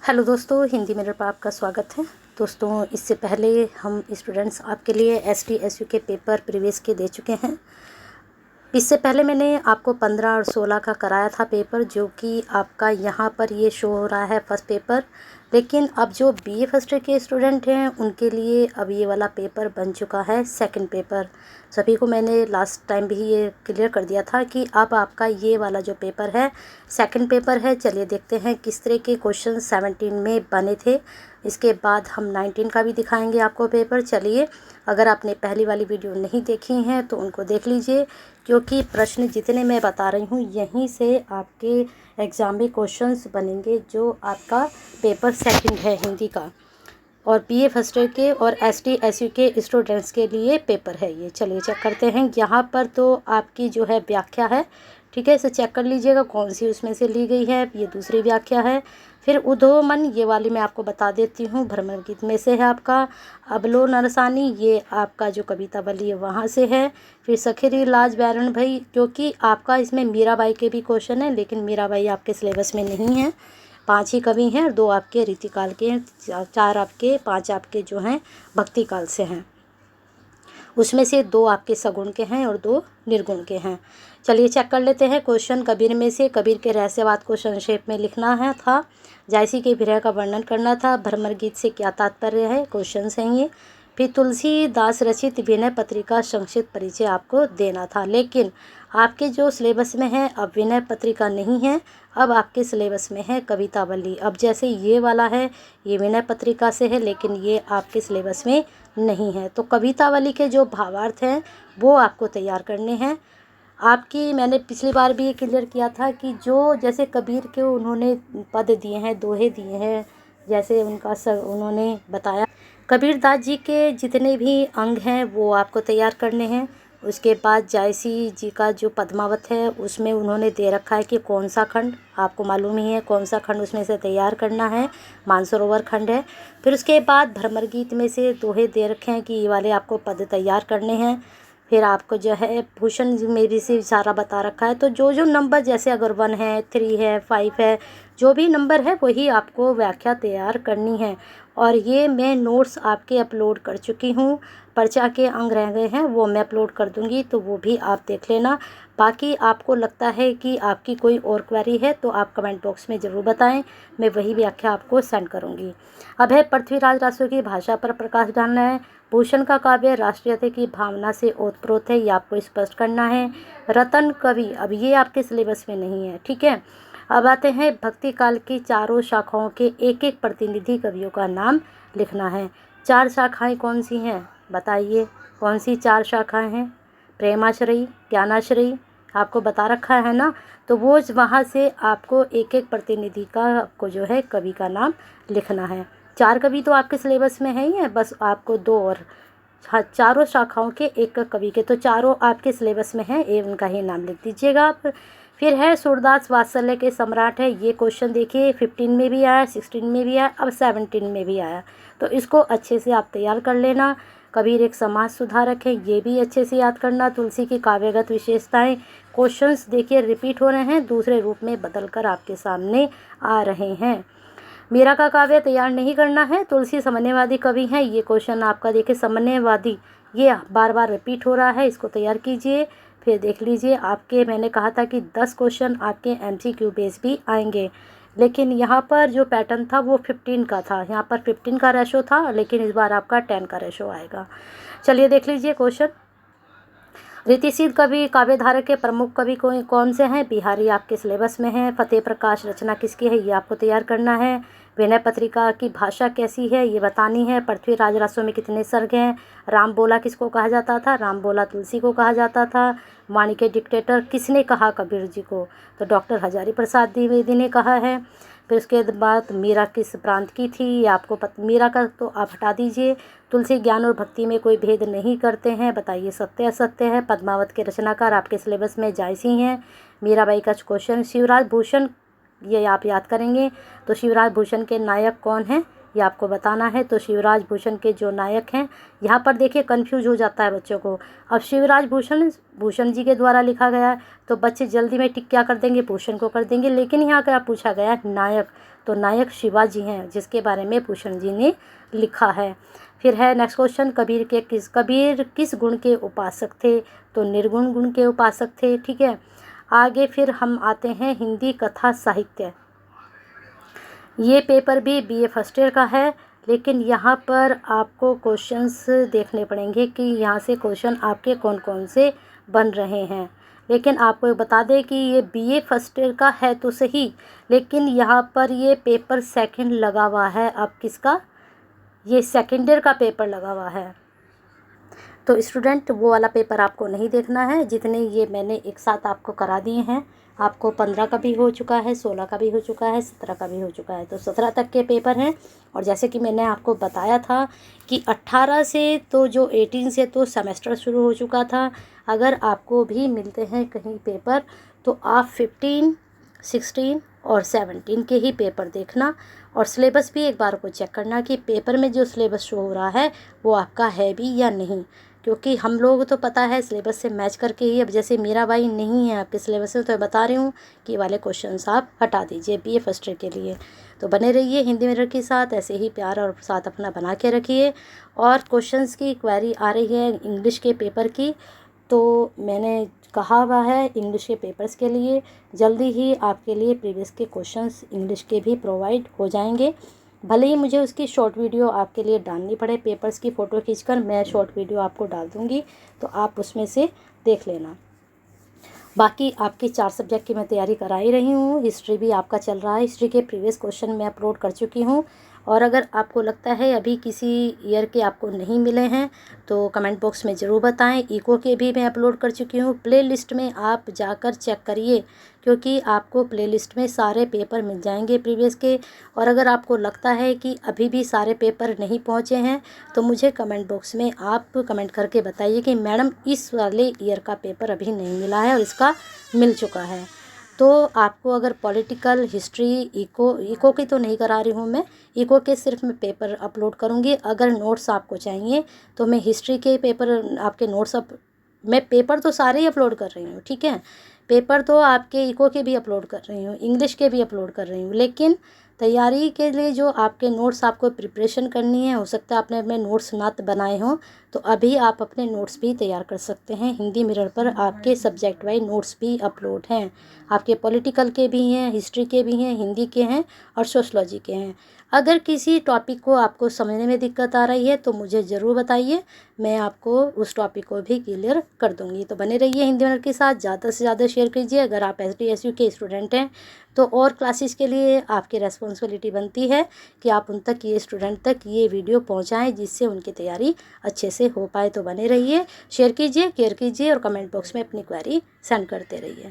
Hello दोस्तों, Hindi mirror पर आपका स्वागत है। दोस्तों, इससे पहले हम स्टूडेंट्स आपके लिए एसटी एसयू के पेपर प्रीवियस के दे चुके हैं। इससे पहले मैंने आपको 15 और 16 का कराया था पेपर, जो कि आपका यहाँ पर ये शो हो रहा है फर्स्ट पेपर। लेकिन अब जो बीए फर्स्ट ईयर के स्टूडेंट हैं उनके लिए अब ये वाला पेपर बन चुका है सेकंड पेपर। सभी को मैंने लास्ट टाइम भी ये क्लियर कर दिया था कि अब आपका ये वाला जो पेपर है सेकंड पेपर है। चलिए देखते हैं किस तरह के क्वेश्चन 17 में बने थे। इसके बाद हम 19 का भी दिखाएंगे आपको पेपर। चलिए, अगर आपने पहली वाली वीडियो नहीं देखी हैं तो उनको देख लीजिए, क्योंकि प्रश्न जितने मैं बता रही हूँ यहीं से आपके एग्ज़ाम में क्वेश्चंस बनेंगे। जो आपका पेपर सेकंड है हिंदी का, और बीए फर्स्ट ईयर के और एसटी एसयू के स्टूडेंट्स के लिए पेपर है ये। चलिए चेक करते हैं। यहाँ पर तो आपकी जो है व्याख्या है, ठीक है, इसे चेक कर लीजिएगा कौन सी उसमें से ली गई है। ये दूसरी व्याख्या है। फिर उद्धव-मन, ये वाली मैं आपको बता देती हूँ, भ्रमर गीत में से है आपका। अबलो नरसानी, ये आपका जो कविता बली है वहाँ से है। फिर सखेरी लाज बैरन भाई, क्योंकि आपका इसमें मीराबाई के भी क्वेश्चन है, लेकिन मीराबाई आपके सिलेबस में नहीं है। 5 ही कवि हैं और 2 आपके रीतिकाल के हैं, 4 आपके, 5 आपके जो हैं भक्ति काल से हैं। उसमें से 2 आपके सगुण के हैं और 2 निर्गुण के हैं। चलिए चेक कर लेते हैं क्वेश्चन। कबीर में से कबीर के रहस्यवाद को संक्षेप में लिखना है था। जायसी के विरह का वर्णन करना था। भ्रमर गीत से क्या तात्पर्य है, क्वेश्चन हैं ये। फिर तुलसीदास रचित विनय पत्रिका संक्षिप्त परिचय आपको देना था। लेकिन आपके जो सिलेबस में है अब विनय पत्रिका नहीं है, अब आपके सिलेबस में है कवितावली। अब जैसे ये वाला है ये विनय पत्रिका से है, लेकिन ये आपके सिलेबस में नहीं है। तो कवितावली के जो भावार्थ हैं वो आपको तैयार करने हैं। आपकी मैंने पिछली बार भी ये क्लियर किया था कि जो जैसे कबीर के उन्होंने पद दिए हैं, दोहे दिए हैं, जैसे उनका उन्होंने बताया। कबीरदास जी के जितने भी अंग हैं वो आपको तैयार करने हैं। उसके बाद जायसी जी का जो पद्मावत है उसमें उन्होंने दे रखा है कि कौन सा खंड, आपको मालूम ही है कौन सा खंड उसमें से तैयार करना है, मानसरोवर खंड है। फिर उसके बाद भ्रमर गीत में से दोहे दे रखे हैं कि ये वाले आपको पद तैयार करने हैं। फिर आपको जो है भूषण में भी से सारा बता रखा है। तो जो जो नंबर, जैसे अगर 1 है, 3 है, 5 है, जो भी नंबर है वही आपको व्याख्या तैयार करनी है। और ये मैं नोट्स आपके अपलोड कर चुकी हूँ। पर्चा के अंग रह गए हैं वो मैं अपलोड कर दूँगी, तो वो भी आप देख लेना। बाकी आपको लगता है कि आपकी कोई और क्वेरी है तो आप कमेंट बॉक्स में ज़रूर बताएं, मैं वही व्याख्या आपको सेंड करूँगी। अब है पृथ्वीराज रासो की भाषा पर प्रकाश डालना है। भूषण का काव्य राष्ट्रीयता की भावना से ओतप्रोत है, ये आपको स्पष्ट करना है। रतन कवि, अब ये आपके सिलेबस में नहीं है, ठीक है। अब आते हैं भक्ति काल की चारों शाखाओं के एक एक प्रतिनिधि कवियों का नाम लिखना है। 4 शाखाएं कौन सी हैं बताइए, कौन सी 4 शाखाएं हैं? प्रेमाश्रयी, ज्ञानाश्रयी, आपको बता रखा है ना। तो वो वहाँ से आपको एक एक प्रतिनिधि का आपको जो है कवि का नाम लिखना है। 4 कवि तो आपके सिलेबस में है ही है, बस आपको 2 और। हाँ, चारों शाखाओं के एक कवि के, तो चारों आपके सिलेबस में है, ये उनका ही नाम लिख दीजिएगा आप। फिर है सूरदास वात्सल्य के सम्राट है। ये क्वेश्चन देखिए 15 में भी आया, 16 में भी आया, अब 17 में भी आया। तो इसको अच्छे से आप तैयार कर लेना। कबीर एक समाज सुधारक है, ये भी अच्छे से याद करना। तुलसी की काव्यगत विशेषताएं, क्वेश्चंस देखिए रिपीट हो रहे हैं, दूसरे रूप में बदलकर आपके सामने आ रहे हैं। मीरा का काव्य तैयार नहीं करना है। तुलसी समन्वयवादी कवि हैं, ये क्वेश्चन आपका देखिए समन्वयवादी, ये बार बार रिपीट हो रहा है, इसको तैयार कीजिए। फिर देख लीजिए आपके, मैंने कहा था कि 10 क्वेश्चन आपके MCQ बेस भी आएंगे, लेकिन यहाँ पर जो पैटर्न था वो 15 का था। यहाँ पर 15 का रेशो था, लेकिन इस बार आपका 10 का रेशो आएगा। चलिए देख लीजिए क्वेश्चन। रीतिसिद्ध कवि काव्यधारा के प्रमुख कवि कौन से हैं? बिहारी आपके सिलेबस में है। फतेह प्रकाश रचना किसकी है, ये आपको तैयार करना है। विनय पत्रिका की भाषा कैसी है ये बतानी है। पृथ्वीराज रासो में कितने सर्ग हैं? राम बोला किसको कहा जाता था? राम बोला तुलसी को कहा जाता था। वाणी के डिक्टेटर किसने कहा कबीर जी को? तो डॉक्टर हजारी प्रसाद द्विवेदी ने कहा है। फिर उसके बाद मीरा किस प्रांत की थी, ये आपको मीरा का तो आप हटा दीजिए। तुलसी ज्ञान और भक्ति में कोई भेद नहीं करते हैं, बताइए सत्य असत्य है। पद्मावत के रचनाकार आपके सिलेबस में जायसी हैं। मीराबाई का क्वेश्चन। शिवराज भूषण, ये आप याद करेंगे। तो शिवराज भूषण के नायक कौन हैं? ये आपको बताना है। तो शिवराज भूषण के जो नायक हैं, यहाँ पर देखिए कंफ्यूज हो जाता है बच्चों को। अब शिवराज भूषण जी के द्वारा लिखा गया है, तो बच्चे जल्दी में टिक क्या कर देंगे, भूषण को कर देंगे। लेकिन यहाँ क्या पूछा गया है, नायक, तो नायक शिवाजी हैं, जिसके बारे में भूषण जी ने लिखा है। फिर है नेक्स्ट क्वेश्चन, कबीर किस गुण के उपासक थे, तो निर्गुण गुण के उपासक थे। ठीक है, आगे फिर हम आते हैं हिंदी कथा साहित्य। ये पेपर भी बीए फर्स्ट ईयर का है, लेकिन यहाँ पर आपको क्वेश्चंस देखने पड़ेंगे कि यहाँ से क्वेश्चन आपके कौन कौन से बन रहे हैं। लेकिन आपको बता दें कि ये बीए फर्स्ट ईयर का है तो सही, लेकिन यहाँ पर ये पेपर सेकंड लगा हुआ है। अब किसका, ये सेकंड ईयर का पेपर लगा हुआ है। तो स्टूडेंट वो वाला पेपर आपको नहीं देखना है, जितने ये मैंने एक साथ आपको करा दिए हैं। आपको 15 का भी हो चुका है, 16 का भी हो चुका है, 17 का भी हो चुका है, तो 17 तक के पेपर हैं। और जैसे कि मैंने आपको बताया था कि 18 से तो जो 18 से तो सेमेस्टर शुरू हो चुका था। अगर आपको भी मिलते हैं कहीं पेपर, तो आप 15, 16 और 17 के ही पेपर देखना। और सिलेबस भी एक बार को चेक करना कि पेपर में जो सिलेबस शो हो रहा है वो आपका है भी या नहीं, क्योंकि हम लोग तो पता है सिलेबस से मैच करके ही। अब जैसे मेरा भाई नहीं है आपके सिलेबस से, तो मैं बता रही हूँ कि वाले क्वेश्चंस आप हटा दीजिए बीए फर्स्ट ईयर के लिए। तो बने रहिए हिंदी मिरर के साथ, ऐसे ही प्यार और साथ अपना बना के रखिए। और क्वेश्चंस की क्वेरी आ रही है इंग्लिश के पेपर की, तो मैंने कहा हुआ है इंग्लिश के पेपर्स के लिए जल्दी ही आपके लिए प्रीवियस के क्वेश्चंस इंग्लिश के भी प्रोवाइड हो जाएंगे। भले ही मुझे उसकी शॉर्ट वीडियो आपके लिए डालनी पड़े, पेपर्स की फ़ोटो खींचकर मैं शॉर्ट वीडियो आपको डाल दूँगी, तो आप उसमें से देख लेना। बाकी आपके 4 सब्जेक्ट की मैं तैयारी करा ही रही हूँ। हिस्ट्री भी आपका चल रहा है, हिस्ट्री के प्रीवियस क्वेश्चन मैं अपलोड कर चुकी हूँ। और अगर आपको लगता है अभी किसी ईयर के आपको नहीं मिले हैं, तो कमेंट बॉक्स में ज़रूर बताएं। इको के भी मैं अपलोड कर चुकी हूँ, प्लेलिस्ट में आप जाकर चेक करिए, क्योंकि आपको प्लेलिस्ट में सारे पेपर मिल जाएंगे प्रीवियस के। और अगर आपको लगता है कि अभी भी सारे पेपर नहीं पहुँचे हैं, तो मुझे कमेंट बॉक्स में आप कमेंट करके बताइए कि मैडम इस वाले ईयर का पेपर अभी नहीं मिला है और इसका मिल चुका है। तो आपको अगर पॉलिटिकल, हिस्ट्री, इको की तो नहीं करा रही हूँ मैं, इको के सिर्फ मैं पेपर अपलोड करूँगी। अगर नोट्स आपको चाहिए तो मैं हिस्ट्री के पेपर आपके नोट्स मैं पेपर तो सारे ही अपलोड कर रही हूँ, ठीक है। पेपर तो आपके इको के भी अपलोड कर रही हूँ, इंग्लिश के भी अपलोड कर रही हूँ, लेकिन तैयारी के लिए जो आपके नोट्स आपको प्रिपरेशन करनी है, हो सकता है आपने अपने नोट्स ना बनाए हों, तो अभी आप अपने नोट्स भी तैयार कर सकते हैं। हिंदी मिरर पर आपके सब्जेक्ट वाइज नोट्स भी अपलोड हैं, आपके पॉलिटिकल के भी हैं, हिस्ट्री के भी हैं, हिंदी के हैं और सोशलॉजी के हैं। अगर किसी टॉपिक को आपको समझने में दिक्कत आ रही है तो मुझे ज़रूर बताइए, मैं आपको उस टॉपिक को भी क्लियर कर दूंगी। तो बने रहिए हिंदी मिरर के साथ, ज़्यादा से ज़्यादा शेयर कीजिए। अगर आप STSU के स्टूडेंट हैं तो और क्लासेस के लिए आपकी रेस्पॉन्सिबिलिटी बनती है कि आप उन तक, ये स्टूडेंट तक ये वीडियो पहुंचाएं, जिससे उनकी तैयारी अच्छे से हो पाए। तो बने रहिए, शेयर कीजिए, केयर कीजिए और कमेंट बॉक्स में अपनी क्वेरी सेंड करते रहिए।